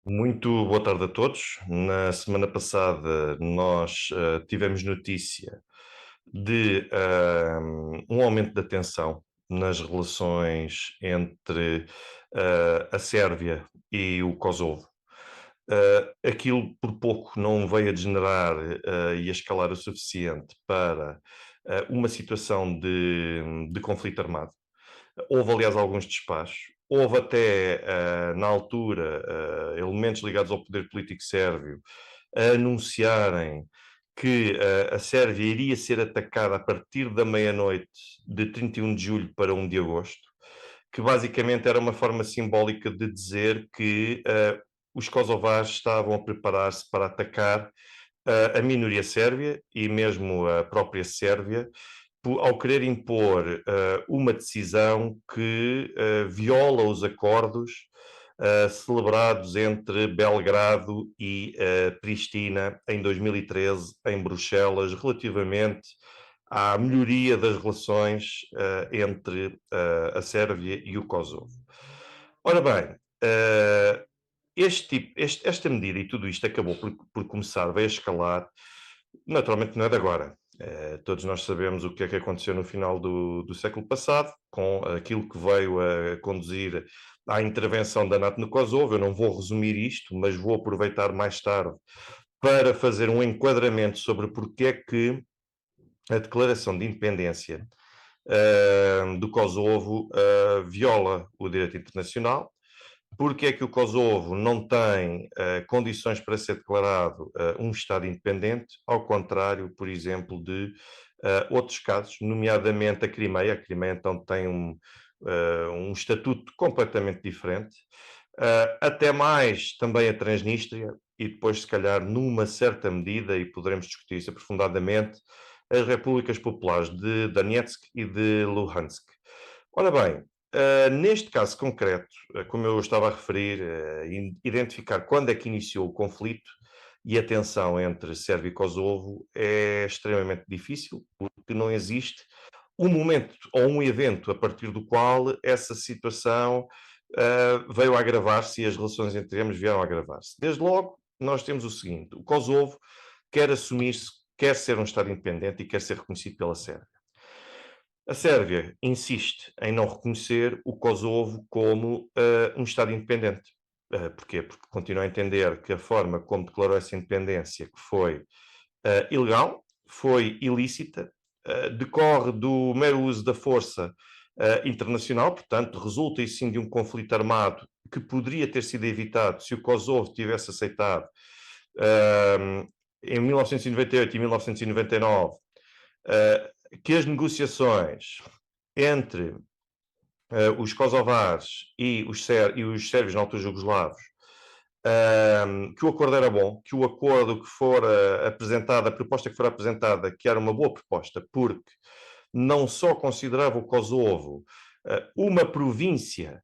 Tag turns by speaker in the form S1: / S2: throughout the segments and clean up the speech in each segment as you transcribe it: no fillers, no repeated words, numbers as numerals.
S1: Muito boa tarde a todos. Na semana passada nós tivemos notícia de um aumento da tensão nas relações entre a Sérvia e o Kosovo. Aquilo por pouco não veio a degenerar e a escalar o suficiente para uma situação de conflito armado. Houve, aliás, alguns despachos. Houve até, na altura, elementos ligados ao poder político sérvio a anunciarem que a Sérvia iria ser atacada a partir da meia-noite de 31 de julho para 1 de agosto, que basicamente era uma forma simbólica de dizer que os kosovares estavam a preparar-se para atacar a minoria sérvia e mesmo a própria Sérvia, ao querer impor uma decisão que viola os acordos celebrados entre Belgrado e Pristina em 2013, em Bruxelas, relativamente à melhoria das relações entre a Sérvia e o Kosovo. Ora bem, esta medida e tudo isto acabou por começar, veio a escalar, naturalmente não é de agora. Todos nós sabemos o que é que aconteceu no final do século passado, com aquilo que veio a conduzir à intervenção da NATO no Kosovo. Eu não vou resumir isto, mas vou aproveitar mais tarde para fazer um enquadramento sobre porque é que a declaração de independência do Kosovo viola o direito internacional, porque é que o Kosovo não tem condições para ser declarado um Estado independente, ao contrário, por exemplo, de outros casos, nomeadamente a Crimeia. A Crimeia, então, tem um estatuto completamente diferente. Até mais também a Transnistria, e depois, se calhar, numa certa medida, e poderemos discutir isso aprofundadamente, as repúblicas populares de Donetsk e de Luhansk. Ora bem, neste caso concreto, como eu estava a referir, identificar quando é que iniciou o conflito e a tensão entre Sérvia e Kosovo é extremamente difícil, porque não existe um momento ou um evento a partir do qual essa situação veio a agravar-se e as relações entre ambos vieram a agravar-se. Desde logo, nós temos o seguinte: o Kosovo quer assumir-se, quer ser um Estado independente e quer ser reconhecido pela Sérvia. A Sérvia insiste em não reconhecer o Kosovo como um Estado independente. Porquê? Porque continua a entender que a forma como declarou essa independência, que foi ilegal, foi ilícita, decorre do mero uso da força internacional, portanto, resulta e sim de um conflito armado que poderia ter sido evitado se o Kosovo tivesse aceitado em 1998 e 1999 que as negociações entre os kosovares e os sérvios na altura jugoslavos, que o acordo era bom, que o acordo que fora apresentado, a proposta que fora apresentada, que era uma boa proposta, porque não só considerava o Kosovo uma província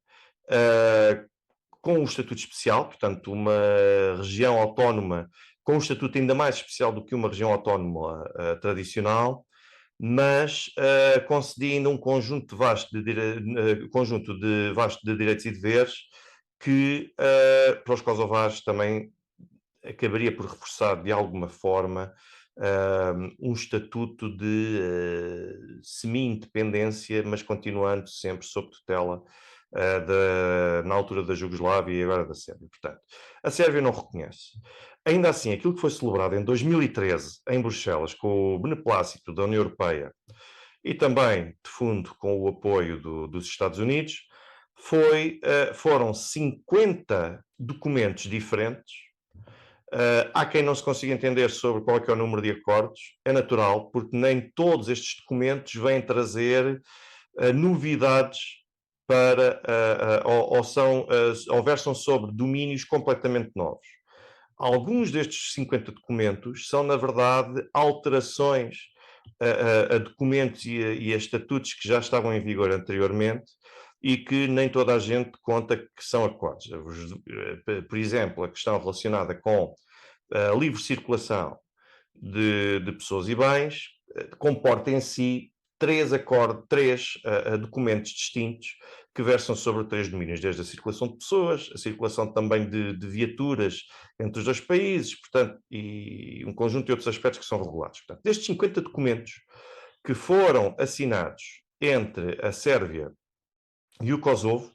S1: com um estatuto especial, portanto, uma região autónoma com um estatuto ainda mais especial do que uma região autónoma tradicional, mas concedia ainda um conjunto de vasto de direitos e deveres que para os kosovares também acabaria por reforçar de alguma forma um estatuto de semi-independência, mas continuando sempre sob tutela na altura da Jugoslávia e agora da Sérvia. Portanto, a Sérvia não reconhece. Ainda assim, aquilo que foi celebrado em 2013 em Bruxelas com o beneplácito da União Europeia e também, de fundo, com o apoio dos Estados Unidos, foram 50 documentos diferentes. Há quem não se consiga entender sobre qual é que é o número de acordos. É natural, porque nem todos estes documentos vêm trazer novidades para, ou versam sobre domínios completamente novos. Alguns destes 50 documentos são, na verdade, alterações a documentos e a estatutos que já estavam em vigor anteriormente e que nem toda a gente conta que são acordos. Por exemplo, a questão relacionada com a livre circulação de pessoas e bens comporta em si três documentos distintos que versam sobre três domínios, desde a circulação de pessoas, a circulação também de viaturas entre os dois países, portanto, e um conjunto de outros aspectos que são regulados. Portanto, destes 50 documentos que foram assinados entre a Sérvia e o Kosovo,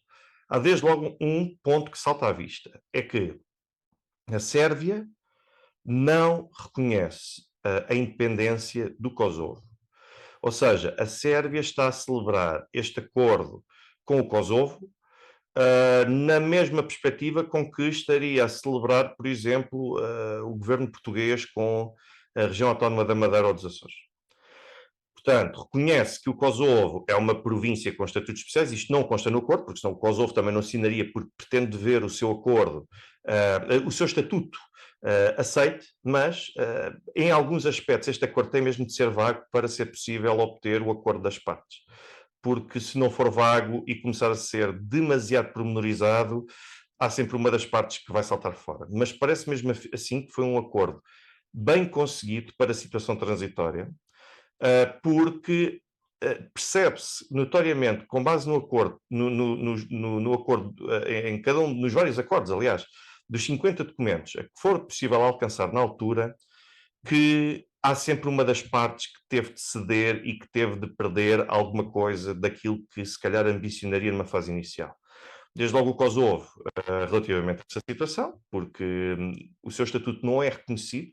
S1: há desde logo um ponto que salta à vista, é que a Sérvia não reconhece a independência do Kosovo. Ou seja, a Sérvia está a celebrar este acordo com o Kosovo na mesma perspectiva com que estaria a celebrar, por exemplo, o governo português com a região autónoma da Madeira ou dos Açores. Portanto, reconhece que o Kosovo é uma província com estatutos especiais, isto não consta no acordo, porque senão o Kosovo também não assinaria, porque pretende ver o seu acordo, o seu estatuto aceite, mas em alguns aspectos este acordo tem mesmo de ser vago para ser possível obter o acordo das partes. Porque se não for vago e começar a ser demasiado pormenorizado, há sempre uma das partes que vai saltar fora. Mas parece mesmo assim que foi um acordo bem conseguido para a situação transitória, porque percebe-se notoriamente, com base no acordo, no acordo, em cada um, nos vários acordos, aliás, dos 50 documentos a que for possível alcançar na altura, que há sempre uma das partes que teve de ceder e que teve de perder alguma coisa daquilo que se calhar ambicionaria numa fase inicial. Desde logo o Kosovo, relativamente a essa situação, porque o seu estatuto não é reconhecido.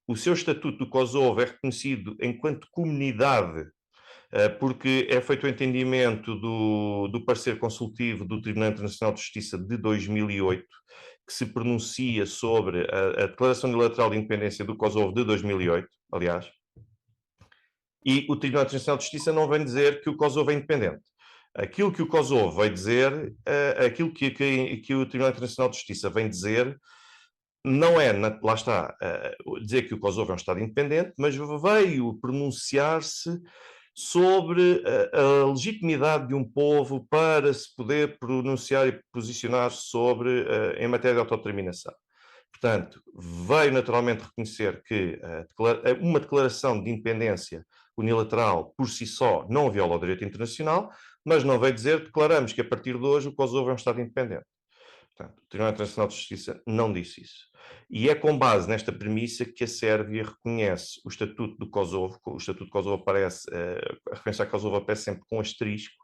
S1: O seu estatuto do Kosovo é reconhecido enquanto comunidade, porque é feito o entendimento do parecer consultivo do Tribunal Internacional de Justiça de 2008, que se pronuncia sobre a Declaração Unilateral de Independência do Kosovo de 2008, aliás, e o Tribunal Internacional de Justiça não vem dizer que o Kosovo é independente. Aquilo que o Kosovo vai dizer, aquilo que o Tribunal Internacional de Justiça vem dizer, não é, lá está, dizer que o Kosovo é um Estado independente, mas veio pronunciar-se sobre a legitimidade de um povo para se poder pronunciar e posicionar sobre em matéria de autodeterminação. Portanto, veio naturalmente reconhecer que uma declaração de independência unilateral por si só não viola o direito internacional, mas não veio dizer que declaramos que a partir de hoje o Kosovo é um Estado independente. Portanto, o Tribunal Internacional de Justiça não disse isso. E é com base nesta premissa que a Sérvia reconhece o Estatuto do Kosovo. O Estatuto do Kosovo aparece, a referência a Kosovo aparece sempre com asterisco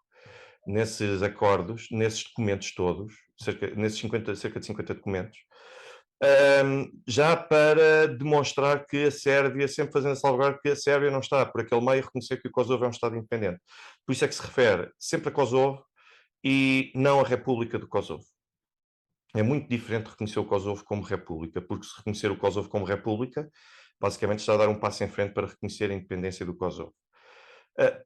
S1: nesses acordos, nesses documentos todos, cerca de 50 documentos, já para demonstrar que a Sérvia, sempre fazendo a salvaguarda, que a Sérvia não está por aquele meio a reconhecer que o Kosovo é um Estado independente. Por isso é que se refere sempre a Kosovo e não a República do Kosovo. É muito diferente reconhecer o Kosovo como república, porque se reconhecer o Kosovo como república, basicamente está a dar um passo em frente para reconhecer a independência do Kosovo.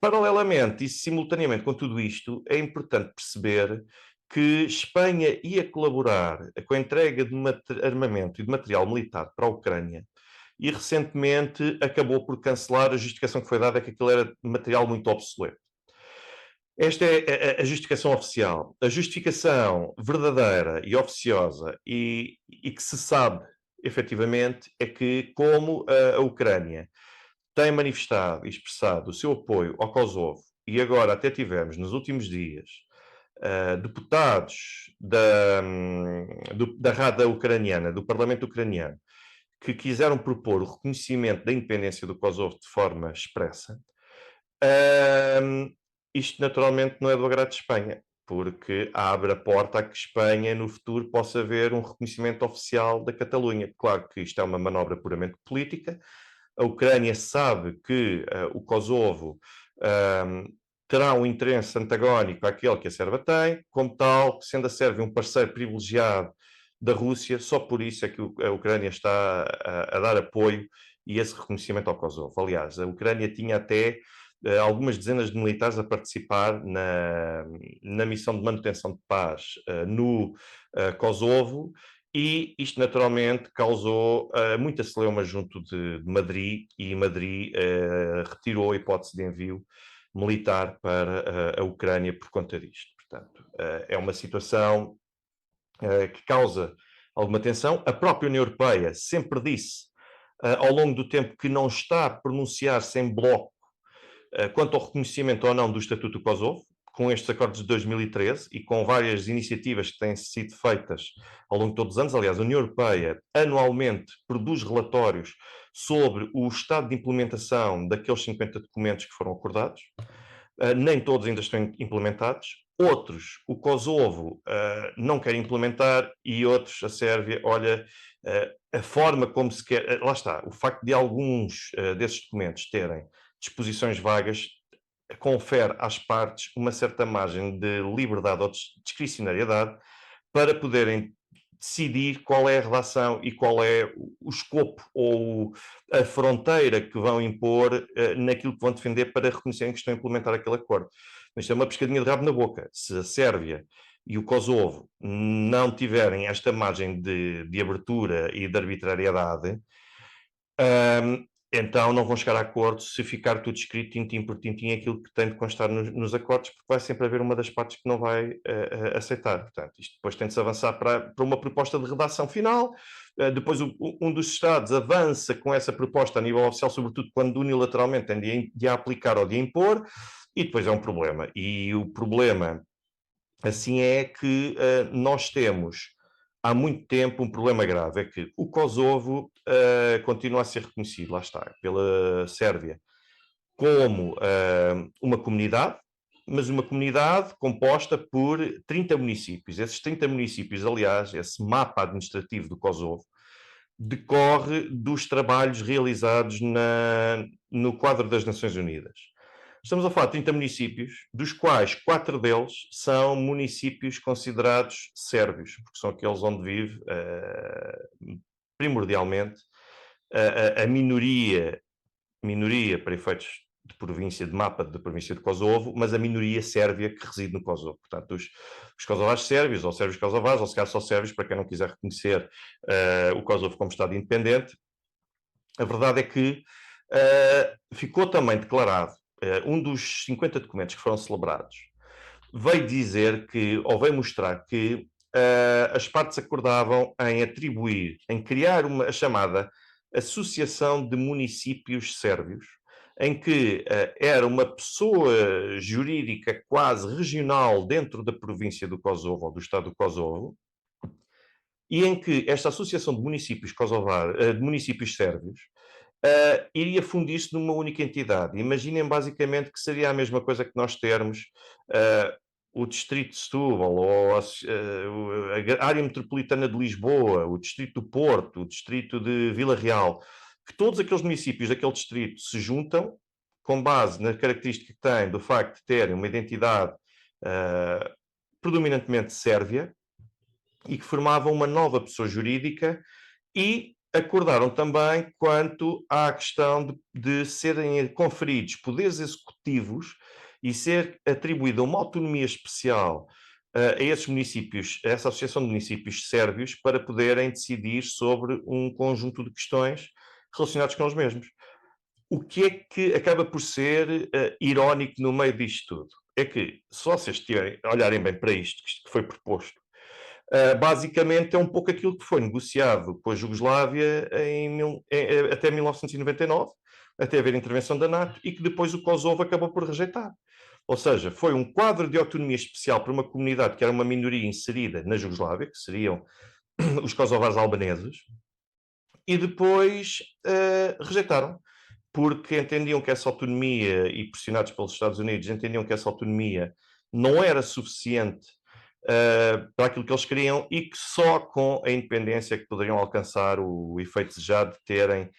S1: Paralelamente e simultaneamente com tudo isto, é importante perceber que Espanha ia colaborar com a entrega de armamento e de material militar para a Ucrânia e recentemente acabou por cancelar a justificação que foi dada que aquilo era material muito obsoleto. Esta é a justificação oficial. A justificação verdadeira e oficiosa e que se sabe efetivamente é que, como a Ucrânia tem manifestado e expressado o seu apoio ao Kosovo, e agora até tivemos nos últimos dias deputados da Rada Ucraniana, do Parlamento Ucraniano, que quiseram propor o reconhecimento da independência do Kosovo de forma expressa, isto naturalmente não é do agrado de Espanha, porque abre a porta a que Espanha no futuro possa ver um reconhecimento oficial da Catalunha. Claro que isto é uma manobra puramente política. A Ucrânia sabe que o Kosovo terá um interesse antagónico àquele que a Sérvia tem, como tal, sendo a Sérvia um parceiro privilegiado da Rússia, só por isso é que a Ucrânia está a dar apoio e esse reconhecimento ao Kosovo. Aliás, a Ucrânia tinha até algumas dezenas de militares a participar na missão de manutenção de paz no Kosovo, e isto naturalmente causou muita celeuma junto de Madrid, e Madrid retirou a hipótese de envio militar para a Ucrânia por conta disto. Portanto, é uma situação que causa alguma tensão. A própria União Europeia sempre disse, ao longo do tempo, que não está a pronunciar-se em bloco quanto ao reconhecimento ou não do Estatuto do Kosovo, com estes acordos de 2013 e com várias iniciativas que têm sido feitas ao longo de todos os anos. Aliás, a União Europeia anualmente produz relatórios sobre o estado de implementação daqueles 50 documentos que foram acordados. Nem todos ainda estão implementados. Outros, o Kosovo não quer implementar, e outros, a Sérvia, olha, a forma como se quer... lá está, o facto de alguns desses documentos terem disposições vagas confere às partes uma certa margem de liberdade ou discricionariedade para poderem decidir qual é a relação e qual é o escopo ou a fronteira que vão impor naquilo que vão defender para reconhecerem que estão a implementar aquele acordo. Isto é uma pescadinha de rabo na boca. Se a Sérvia e o Kosovo não tiverem esta margem de abertura e de arbitrariedade, então não vão chegar a acordo se ficar tudo escrito tintim por tintim aquilo que tem de constar nos acordos, porque vai sempre haver uma das partes que não vai aceitar. Portanto, isto depois tem de se avançar para uma proposta de redação final. Depois um dos Estados avança com essa proposta a nível oficial, sobretudo quando unilateralmente tem de a aplicar ou de a impor, e depois é um problema. E o problema, assim, é que nós temos há muito tempo um problema grave, é que o Kosovo continua a ser reconhecido, lá está, pela Sérvia, como uma comunidade, mas uma comunidade composta por 30 municípios. Esses 30 municípios, aliás, esse mapa administrativo do Kosovo, decorre dos trabalhos realizados no quadro das Nações Unidas. Estamos a falar de 30 municípios, dos quais 4 deles são municípios considerados sérvios, porque são aqueles onde vive, primordialmente, a minoria para efeitos de província, de mapa da província de Kosovo, mas a minoria sérvia que reside no Kosovo. Portanto, os kosovares sérvios, ou sérvios kosovares, ou se calhar só sérvios, para quem não quiser reconhecer o Kosovo como Estado independente. A verdade é que ficou também declarado, um dos 50 documentos que foram celebrados, veio dizer que, ou veio mostrar que as partes acordavam em atribuir, em criar a chamada Associação de Municípios Sérvios, em que era uma pessoa jurídica quase regional dentro da província do Kosovo, ou do Estado do Kosovo, e em que esta Associação de Municípios, de municípios Sérvios iria fundir-se numa única entidade. Imaginem basicamente que seria a mesma coisa que nós termos o Distrito de Setúbal, ou a área metropolitana de Lisboa, o Distrito do Porto, o Distrito de Vila Real, que todos aqueles municípios daquele distrito se juntam com base na característica que têm do facto de terem uma identidade predominantemente sérvia e que formavam uma nova pessoa jurídica, e acordaram também quanto à questão de serem conferidos poderes executivos e ser atribuída uma autonomia especial a esses municípios, a essa Associação de Municípios Sérvios, para poderem decidir sobre um conjunto de questões relacionadas com os mesmos. O que é que acaba por ser irónico no meio disto tudo? É que, se vocês olharem bem para isto que foi proposto, basicamente é um pouco aquilo que foi negociado com a Jugoslávia até 1999, até haver intervenção da NATO, e que depois o Kosovo acabou por rejeitar. Ou seja, foi um quadro de autonomia especial para uma comunidade que era uma minoria inserida na Jugoslávia, que seriam os kosovares albaneses, e depois rejeitaram, porque entendiam que essa autonomia, e pressionados pelos Estados Unidos, entendiam que essa autonomia não era suficiente para aquilo que eles queriam, e que só com a independência que poderiam alcançar o efeito desejado de terem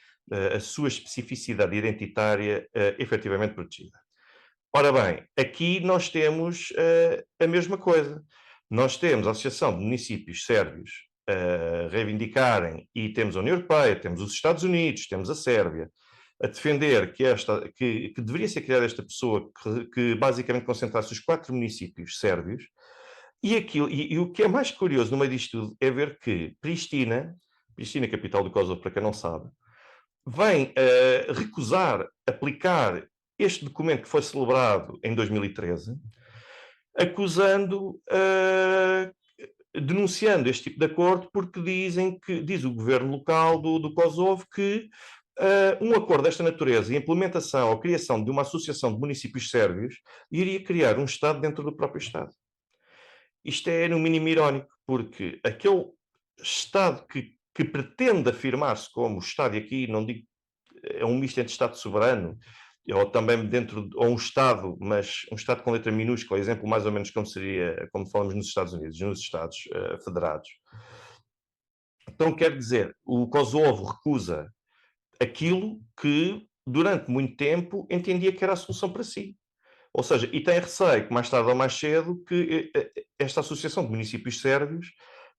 S1: a sua especificidade identitária efetivamente protegida. Ora bem, aqui nós temos a mesma coisa. Nós temos a Associação de Municípios Sérvios a reivindicarem, e temos a União Europeia, temos os Estados Unidos, temos a Sérvia, a defender que deveria ser criada esta pessoa que basicamente concentrasse os 4 municípios sérvios. E o que é mais curioso no meio disto tudo é ver que Pristina, capital do Kosovo, para quem não sabe, vem recusar aplicar este documento que foi celebrado em 2013, acusando, denunciando este tipo de acordo, porque diz o governo local do Kosovo que Um acordo desta natureza e a implementação ou criação de uma associação de municípios sérvios iria criar um Estado dentro do próprio Estado. Isto é, no mínimo, irónico, porque aquele Estado que pretende afirmar-se como Estado, e aqui não digo, é um misto entre Estado soberano, ou também ou um Estado, mas um Estado com letra minúscula, exemplo mais ou menos como seria, como falamos nos Estados Unidos, nos Estados federados. Então, quer dizer, o Kosovo recusa aquilo que, durante muito tempo, entendia que era a solução para si. Ou seja, e tem receio que mais tarde ou mais cedo que esta associação de municípios sérvios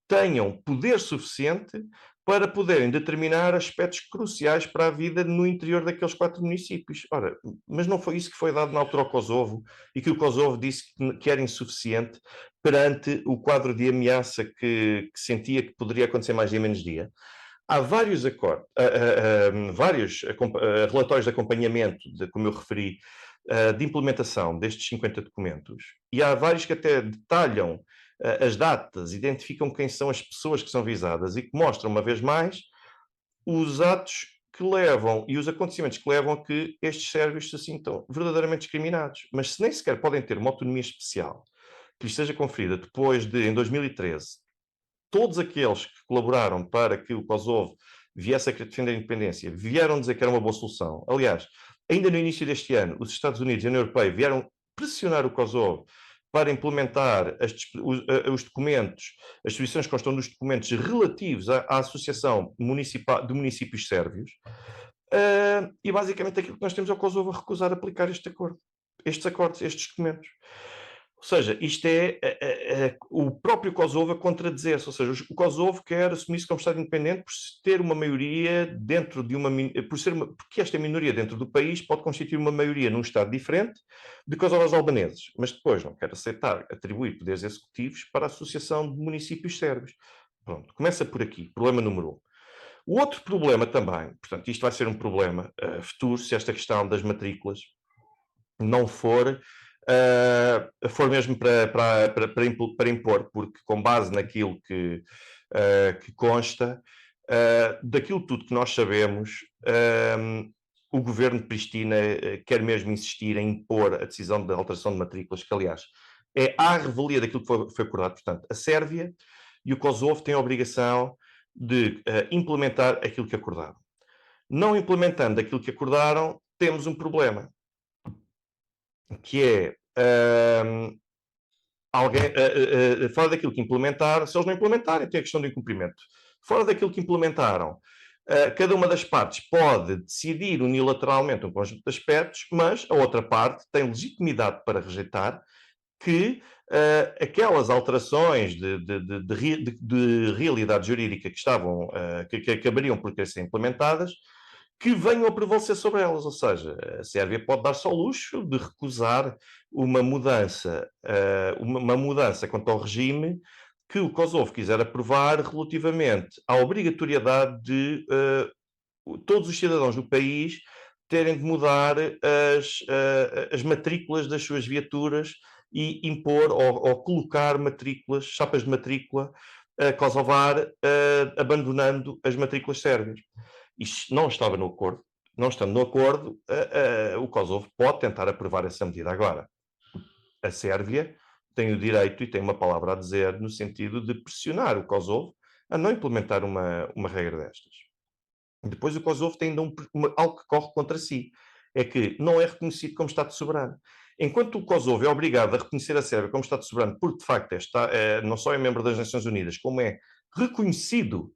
S1: tenham poder suficiente para poderem determinar aspectos cruciais para a vida no interior daqueles 4 municípios. Ora, mas não foi isso que foi dado na altura ao Kosovo e que o Kosovo disse que era insuficiente perante o quadro de ameaça que sentia que poderia acontecer mais dia menos dia. Há vários acordos, vários relatórios de acompanhamento, como eu referi, de implementação destes 50 documentos, e há vários que até detalham as datas, identificam quem são as pessoas que são visadas e que mostram, uma vez mais, os atos que levam e os acontecimentos que levam a que estes sérvios se sintam verdadeiramente discriminados. Mas se nem sequer podem ter uma autonomia especial que lhes seja conferida depois de, em 2013, todos aqueles que colaboraram para que o Kosovo viesse a defender a independência vieram dizer que era uma boa solução. Aliás, ainda no início deste ano, os Estados Unidos e a União Europeia vieram pressionar o Kosovo para implementar os documentos, as disposições que constam dos documentos relativos à Associação de Municípios Sérvios, e basicamente aquilo que nós temos é o Kosovo a recusar aplicar estes acordos, estes documentos. Ou seja, isto é o próprio Kosovo a contradizer-se. Ou seja, o Kosovo quer assumir-se como Estado independente por ter uma maioria dentro de uma... porque esta minoria dentro do país pode constituir uma maioria num Estado diferente de kosovos albaneses, mas depois não quer aceitar atribuir poderes executivos para a Associação de Municípios Sérvios. Pronto, começa por aqui. Problema número 1. O outro problema também, portanto, isto vai ser um problema futuro, se esta questão das matrículas não for mesmo para impor, porque com base naquilo que consta, daquilo tudo que nós sabemos, o governo de Pristina quer mesmo insistir em impor a decisão de alteração de matrículas, que aliás é à revelia daquilo que foi acordado. Portanto, a Sérvia e o Kosovo têm a obrigação de implementar aquilo que acordaram. Não implementando aquilo que acordaram, temos um problema, que é fora daquilo que implementaram, se eles não implementarem, tem a questão do incumprimento. Fora daquilo que implementaram, cada uma das partes pode decidir unilateralmente um conjunto de aspectos, mas a outra parte tem legitimidade para rejeitar que aquelas alterações de realidade jurídica que estavam, que acabariam por ter sido implementadas, que venham a prevalecer sobre elas. Ou seja, a Sérvia pode dar-se ao luxo de recusar uma mudança quanto ao regime que o Kosovo quiser aprovar relativamente à obrigatoriedade de todos os cidadãos do país terem de mudar as matrículas das suas viaturas e impor ou colocar matrículas, chapas de matrícula kosovar, abandonando as matrículas sérvias. Isto não estava no acordo. Não estando no acordo, o Kosovo pode tentar aprovar essa medida agora. A Sérvia tem o direito e tem uma palavra a dizer no sentido de pressionar o Kosovo a não implementar uma regra destas. Depois o Kosovo tem ainda algo que corre contra si. É que não é reconhecido como Estado soberano. Enquanto o Kosovo é obrigado a reconhecer a Sérvia como Estado soberano, porque de facto não só é membro das Nações Unidas, como é reconhecido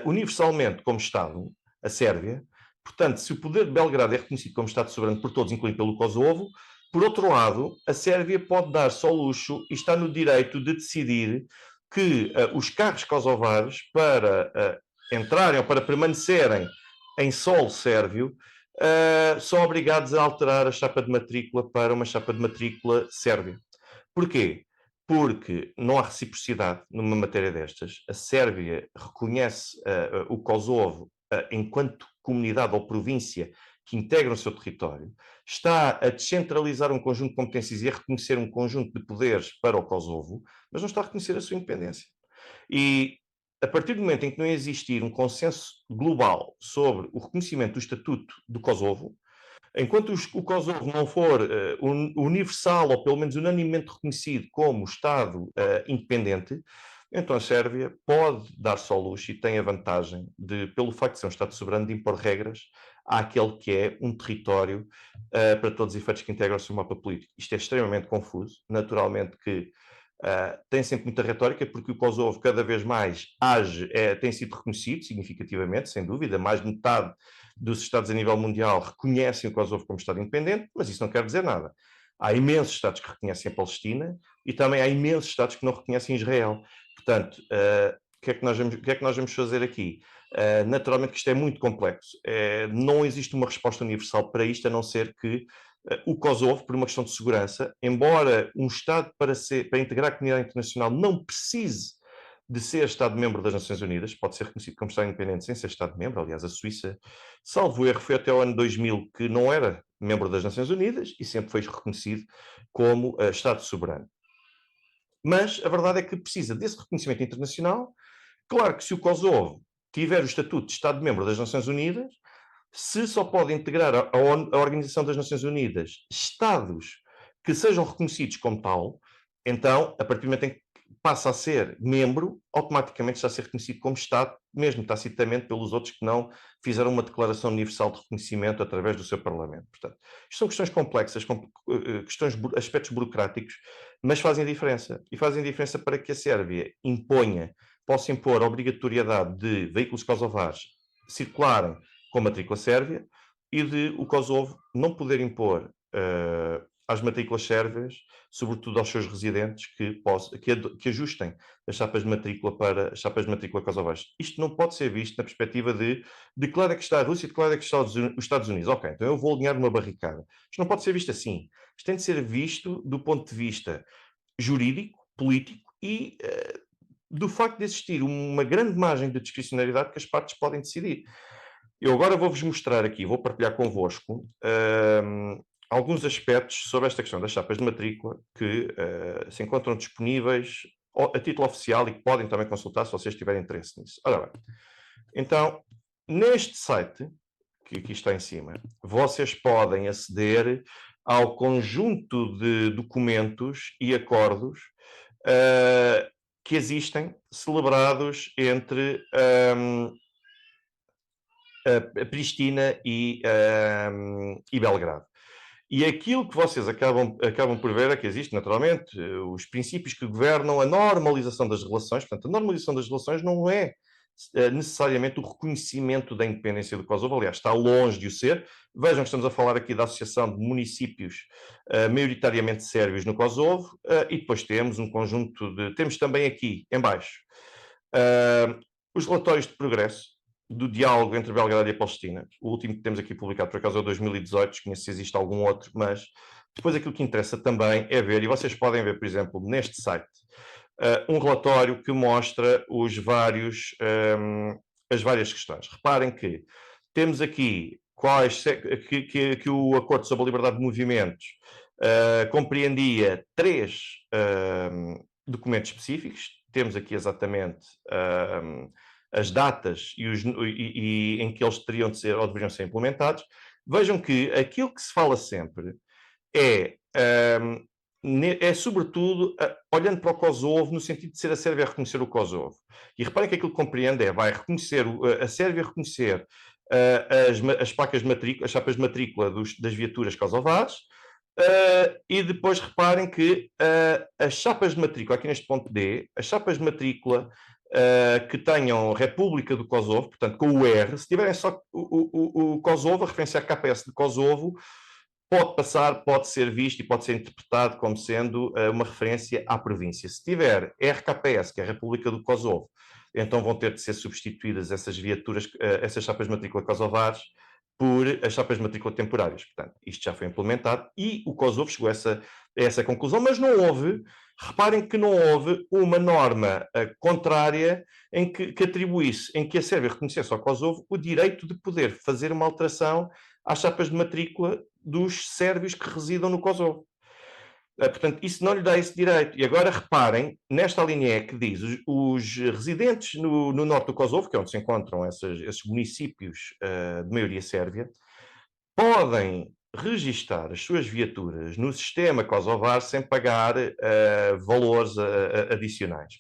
S1: universalmente como Estado, a Sérvia, portanto, se o poder de Belgrado é reconhecido como Estado soberano por todos, incluindo pelo Kosovo, por outro lado, a Sérvia pode dar-se ao luxo e está no direito de decidir que os carros kosovares, para entrarem ou para permanecerem em solo sérvio, são obrigados a alterar a chapa de matrícula para uma chapa de matrícula sérvia. Porquê? Porque não há reciprocidade numa matéria destas. A Sérvia reconhece o Kosovo enquanto comunidade ou província que integra o seu território, está a descentralizar um conjunto de competências e a reconhecer um conjunto de poderes para o Kosovo, mas não está a reconhecer a sua independência. E a partir do momento em que não existir um consenso global sobre o reconhecimento do Estatuto do Kosovo, enquanto o Kosovo não for universal ou pelo menos unanimemente reconhecido como Estado independente, então a Sérvia pode dar-se ao luxo e tem a vantagem de, pelo facto de ser um Estado soberano, de impor regras àquele que é um território para todos os efeitos que integra o seu mapa político. Isto é extremamente confuso. Naturalmente que tem sempre muita retórica, porque o Kosovo cada vez mais age, tem sido reconhecido significativamente, sem dúvida, mais de metade dos Estados a nível mundial reconhecem o Kosovo como Estado independente, mas isso não quer dizer nada. Há imensos Estados que reconhecem a Palestina e também há imensos Estados que não reconhecem Israel. Portanto, o que é que nós vamos fazer aqui? Naturalmente que isto é muito complexo. Não existe uma resposta universal para isto, a não ser que o Kosovo, por uma questão de segurança, embora um Estado para integrar a comunidade internacional não precise de ser Estado-membro das Nações Unidas, pode ser reconhecido como Estado independente sem ser Estado-membro. Aliás, a Suíça, salvo erro, foi até o ano 2000 que não era membro das Nações Unidas e sempre foi reconhecido como Estado soberano. Mas a verdade é que precisa desse reconhecimento internacional. Claro que se o Kosovo tiver o estatuto de Estado-membro das Nações Unidas, se só pode integrar a Organização das Nações Unidas Estados que sejam reconhecidos como tal, então, a partir do momento em que passa a ser membro, automaticamente está a ser reconhecido como Estado, mesmo tacitamente pelos outros que não fizeram uma declaração universal de reconhecimento através do seu Parlamento. Portanto, isto são questões complexas, aspectos burocráticos, mas fazem diferença. E fazem diferença para que a Sérvia possa impor a obrigatoriedade de veículos kosovares circularem com matrícula sérvia e de o Kosovo não poder impor às matrículas sérvias, sobretudo aos seus residentes, que ajustem as chapas de matrícula para as chapas de matrícula kosovares. Isto não pode ser visto na perspectiva de declara que está a Rússia, declara que está os Estados Unidos. Ok, então eu vou alinhar uma barricada. Isto não pode ser visto assim. Isto tem de ser visto do ponto de vista jurídico, político e do facto de existir uma grande margem de discricionariedade que as partes podem decidir. Eu agora vou-vos mostrar aqui, vou partilhar convosco alguns aspectos sobre esta questão das chapas de matrícula que se encontram disponíveis a título oficial e que podem também consultar se vocês tiverem interesse nisso. Ora bem, então, neste site, que aqui está em cima, vocês podem aceder ao conjunto de documentos e acordos que existem, celebrados entre a Pristina e Belgrado. E aquilo que vocês acabam por ver é que existe, naturalmente, os princípios que governam a normalização das relações. Portanto, a normalização das relações não é necessariamente o reconhecimento da independência do Kosovo. Aliás, está longe de o ser. Vejam que estamos a falar aqui da Associação de Municípios maioritariamente sérvios no Kosovo e depois temos um conjunto de... Temos também aqui, em baixo, os relatórios de progresso do diálogo entre Belgrado e a Palestina. O último que temos aqui publicado, por acaso, é o 2018, desconheço se existe algum outro, mas depois aquilo que interessa também é ver, e vocês podem ver, por exemplo, neste site, um relatório que mostra as várias questões. Reparem que temos aqui que o Acordo sobre a Liberdade de Movimentos compreendia 3 documentos específicos. Temos aqui exatamente as datas e em que eles teriam de ser ou deveriam ser implementados. Vejam que aquilo que se fala sempre é sobretudo, olhando para o Kosovo, no sentido de ser a Sérvia a reconhecer o Kosovo. E reparem que aquilo que compreende vai reconhecer, a Sérvia reconhecer as placas de matrícula, as chapas de matrícula das viaturas kosovares, e depois reparem que as chapas de matrícula, aqui neste ponto D, as chapas de matrícula que tenham República do Kosovo, portanto com o R, se tiverem só o Kosovo, a referência a KPS de Kosovo, pode ser visto e pode ser interpretado como sendo uma referência à província. Se tiver RKPS, que é a República do Kosovo, então vão ter de ser substituídas essas viaturas, essas chapas de matrícula kosovares, por as chapas de matrícula temporárias. Portanto, isto já foi implementado e o Kosovo chegou a essa conclusão, mas não houve, reparem que não houve uma norma contrária que atribuísse, em que a Sérvia reconhecesse ao Kosovo o direito de poder fazer uma alteração às chapas de matrícula dos sérvios que residam no Kosovo. Portanto, isso não lhe dá esse direito. E agora reparem, nesta linha que diz, os residentes no norte do Kosovo, que é onde se encontram esses municípios de maioria sérvia, podem registar as suas viaturas no sistema kosovar sem pagar valores adicionais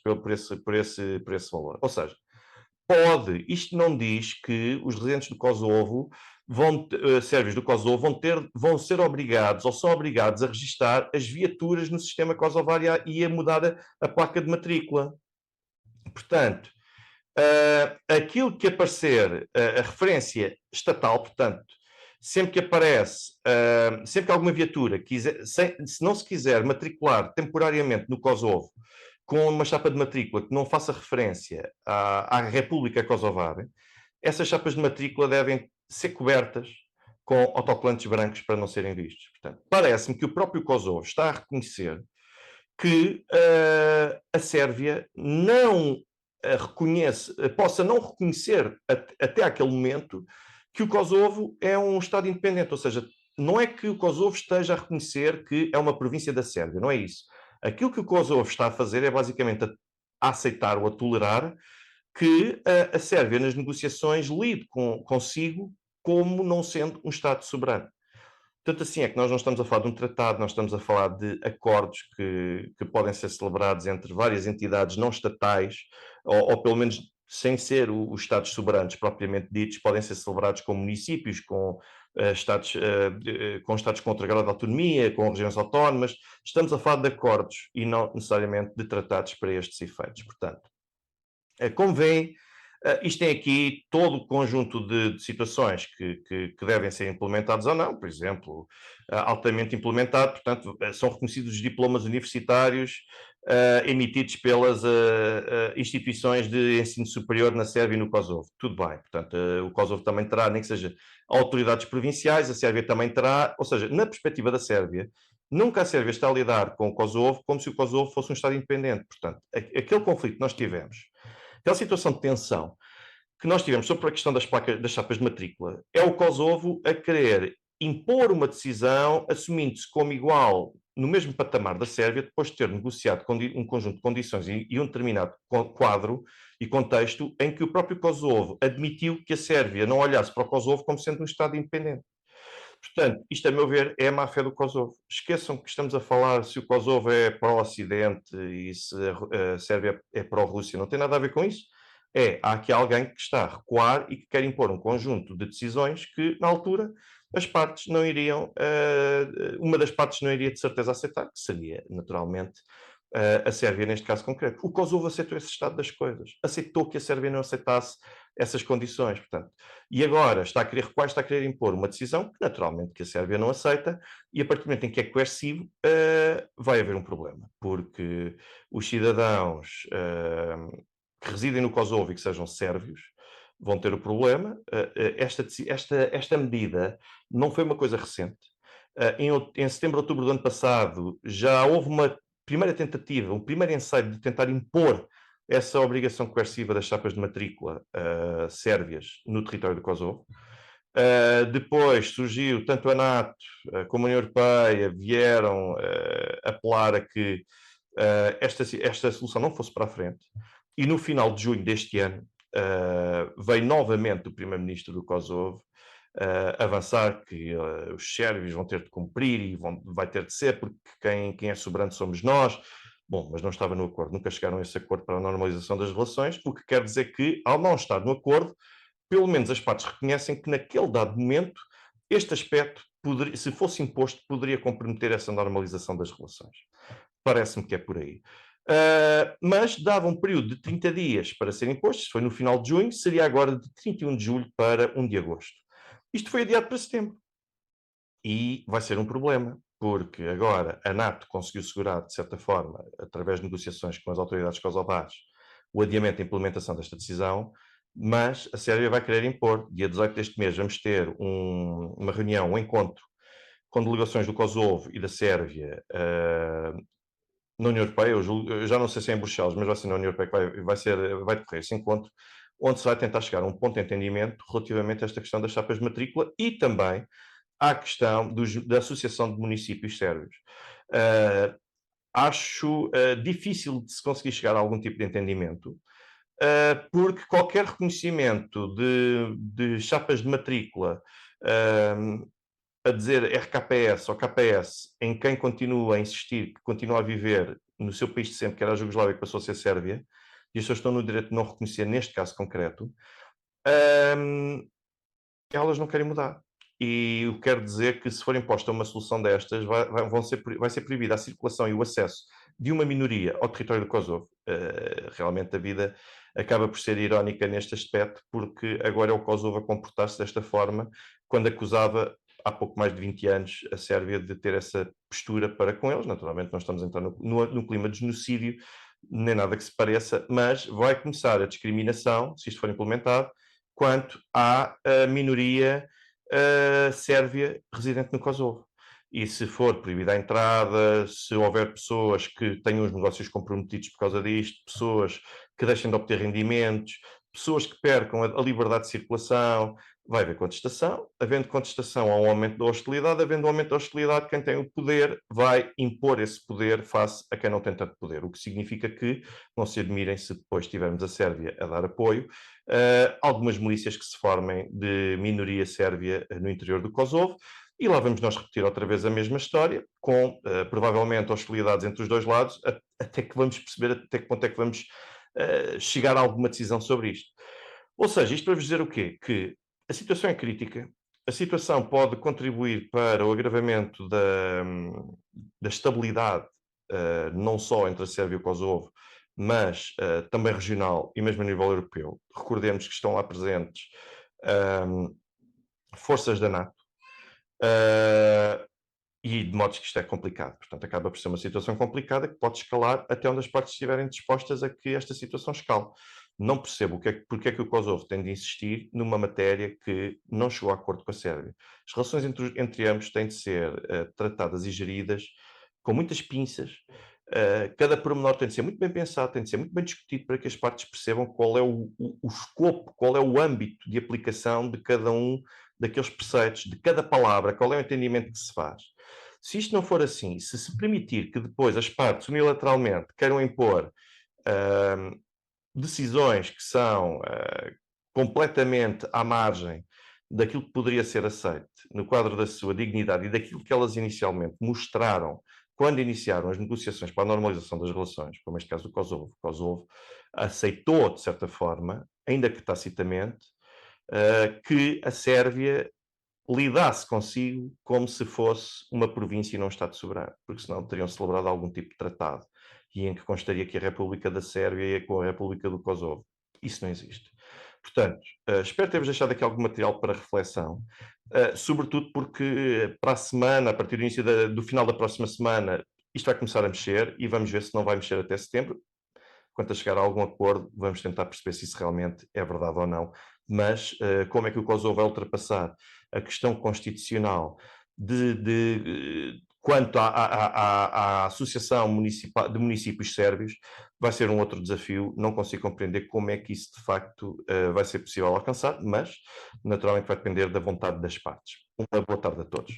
S1: por esse valor. Ou seja, pode, isto não diz que os residentes do Kosovo sérvios do Kosovo vão ser obrigados ou são obrigados a registar as viaturas no sistema kosovar e a mudar a placa de matrícula. Portanto, aquilo que aparecer, a referência estatal, portanto, sempre que aparece, sempre que alguma viatura se não se quiser matricular temporariamente no Kosovo com uma chapa de matrícula que não faça referência à República Kosovar, essas chapas de matrícula devem ser cobertas com autocolantes brancos para não serem vistos. Portanto, parece-me que o próprio Kosovo está a reconhecer que a Sérvia não possa não reconhecer até aquele momento que o Kosovo é um Estado independente, ou seja, não é que o Kosovo esteja a reconhecer que é uma província da Sérvia, não é isso. Aquilo que o Kosovo está a fazer é basicamente a aceitar ou a tolerar que a Sérvia, nas negociações, lide consigo como não sendo um Estado soberano. Tanto assim é que nós não estamos a falar de um tratado, nós estamos a falar de acordos que podem ser celebrados entre várias entidades não estatais, ou pelo menos sem ser os Estados soberanos propriamente ditos, podem ser celebrados com municípios, com estados com outra grau de autonomia, com regiões autónomas. Estamos a falar de acordos e não necessariamente de tratados para estes efeitos. Portanto, como veem, isto tem aqui todo o conjunto de situações que devem ser implementadas ou não, por exemplo, altamente implementado, portanto, são reconhecidos os diplomas universitários emitidos pelas instituições de ensino superior na Sérvia e no Kosovo. Tudo bem, portanto, o Kosovo também terá, nem que seja autoridades provinciais, a Sérvia também terá, ou seja, na perspectiva da Sérvia, nunca a Sérvia está a lidar com o Kosovo como se o Kosovo fosse um Estado independente. Portanto, aquele conflito que nós tivemos, aquela situação de tensão que nós tivemos sobre a questão das chapas de matrícula, é o Kosovo a querer impor uma decisão assumindo-se como igual no mesmo patamar da Sérvia, depois de ter negociado um conjunto de condições e um determinado quadro e contexto em que o próprio Kosovo admitiu que a Sérvia não olhasse para o Kosovo como sendo um Estado independente. Portanto, isto, a meu ver, é a má-fé do Kosovo. Esqueçam que estamos a falar se o Kosovo é pró-Ocidente e se a Sérvia é pró-Rússia. Não tem nada a ver com isso. Há aqui alguém que está a recuar e que quer impor um conjunto de decisões que, na altura, uma das partes não iria de certeza aceitar, que seria, naturalmente, a Sérvia neste caso concreto. O Kosovo aceitou esse estado das coisas. Aceitou que a Sérvia não aceitasse essas condições, portanto. E agora está a querer recuar, está a querer impor uma decisão que, naturalmente, que a Sérvia não aceita, e a partir do momento em que é coercivo, vai haver um problema, porque os cidadãos que residem no Kosovo e que sejam sérvios vão ter o problema. Esta medida não foi uma coisa recente. Em setembro, outubro do ano passado, já houve uma primeira tentativa, um primeiro ensaio de tentar impor essa obrigação coerciva das chapas de matrícula sérvias no território do Kosovo. Depois surgiu tanto a NATO como a União Europeia vieram apelar a que esta solução não fosse para a frente. E no final de junho deste ano veio novamente o primeiro-ministro do Kosovo avançar que os sérvios vão ter de cumprir e vai ter de ser, porque quem é soberano somos nós. Bom, mas não estava no acordo, nunca chegaram a esse acordo para a normalização das relações, o que quer dizer que, ao não estar no acordo, pelo menos as partes reconhecem que naquele dado momento este aspecto, se fosse imposto, poderia comprometer essa normalização das relações. Parece-me que é por aí. Mas dava um período de 30 dias para ser imposto, foi no final de junho, seria agora de 31 de julho para 1 de agosto. Isto foi adiado para setembro. E vai ser um problema, porque agora a NATO conseguiu segurar, de certa forma, através de negociações com as autoridades kosovares, o adiamento da implementação desta decisão, mas a Sérvia vai querer impor. Dia 18 deste mês vamos ter uma reunião, um encontro com delegações do Kosovo e da Sérvia na União Europeia. Eu já não sei se é em Bruxelas, mas vai ser na União Europeia que vai decorrer esse encontro, onde se vai tentar chegar a um ponto de entendimento relativamente a esta questão das chapas de matrícula e também à questão da Associação de Municípios Sérvios. Acho difícil de se conseguir chegar a algum tipo de entendimento, porque qualquer reconhecimento de chapas de matrícula a dizer RKPS ou KPS em quem continua a insistir que continua a viver no seu país de sempre, que era a Jugoslávia, que passou a ser Sérvia, e as pessoas estão no direito de não reconhecer neste caso concreto, elas não querem mudar. E eu quero dizer que se for imposta uma solução destas, vai ser proibida a circulação e o acesso de uma minoria ao território do Kosovo. Realmente a vida acaba por ser irónica neste aspecto, porque agora é o Kosovo a comportar-se desta forma, quando acusava há pouco mais de 20 anos a Sérvia de ter essa postura para com eles. Naturalmente não estamos a entrar no clima de genocídio, nem nada que se pareça, mas vai começar a discriminação, se isto for implementado, quanto à minoria sérvia residente no Kosovo. E se for proibida a entrada, se houver pessoas que tenham os negócios comprometidos por causa disto, pessoas que deixem de obter rendimentos, pessoas que percam a liberdade de circulação, vai haver contestação. Havendo contestação, há um aumento da hostilidade. Havendo um aumento da hostilidade, quem tem o poder vai impor esse poder face a quem não tem tanto poder. O que significa que não se admirem se depois tivermos a Sérvia a dar apoio, algumas milícias que se formem de minoria sérvia no interior do Kosovo, e lá vamos nós repetir outra vez a mesma história, com provavelmente hostilidades entre os dois lados, até que vamos perceber até que ponto é que vamos chegar a alguma decisão sobre isto. Ou seja, isto para vos dizer o quê? Que a situação é crítica, a situação pode contribuir para o agravamento da estabilidade, não só entre a Sérvia e o Kosovo, mas também regional e mesmo a nível europeu. Recordemos que estão lá presentes forças da NATO, e de modo que isto é complicado. Portanto, acaba por ser uma situação complicada que pode escalar até onde as partes estiverem dispostas a que esta situação escale. Não percebo porque é que o Kosovo tem de insistir numa matéria que não chegou a acordo com a Sérvia. As relações entre ambos têm de ser tratadas e geridas com muitas pinças. Cada pormenor tem de ser muito bem pensado, tem de ser muito bem discutido para que as partes percebam qual é o escopo, qual é o âmbito de aplicação de cada um daqueles preceitos, de cada palavra, qual é o entendimento que se faz. Se isto não for assim, se se permitir que depois as partes unilateralmente queiram impor decisões que são completamente à margem daquilo que poderia ser aceito no quadro da sua dignidade e daquilo que elas inicialmente mostraram quando iniciaram as negociações para a normalização das relações, como este caso do Kosovo. O Kosovo aceitou, de certa forma, ainda que tacitamente, que a Sérvia lidasse consigo como se fosse uma província e não um Estado soberano, porque senão teriam celebrado algum tipo de tratado e em que constaria que a República da Sérvia ia com a República do Kosovo. Isso não existe. Portanto, espero ter-vos deixado aqui algum material para reflexão, sobretudo porque para a semana, a partir do início do final da próxima semana, isto vai começar a mexer e vamos ver se não vai mexer até setembro. Quanto a chegar a algum acordo, vamos tentar perceber se isso realmente é verdade ou não. Mas como é que o Kosovo vai ultrapassar a questão constitucional quanto à Associação de Municípios Sérvios, vai ser um outro desafio. Não consigo compreender como é que isso de facto vai ser possível alcançar, mas naturalmente vai depender da vontade das partes. Uma boa tarde a todos.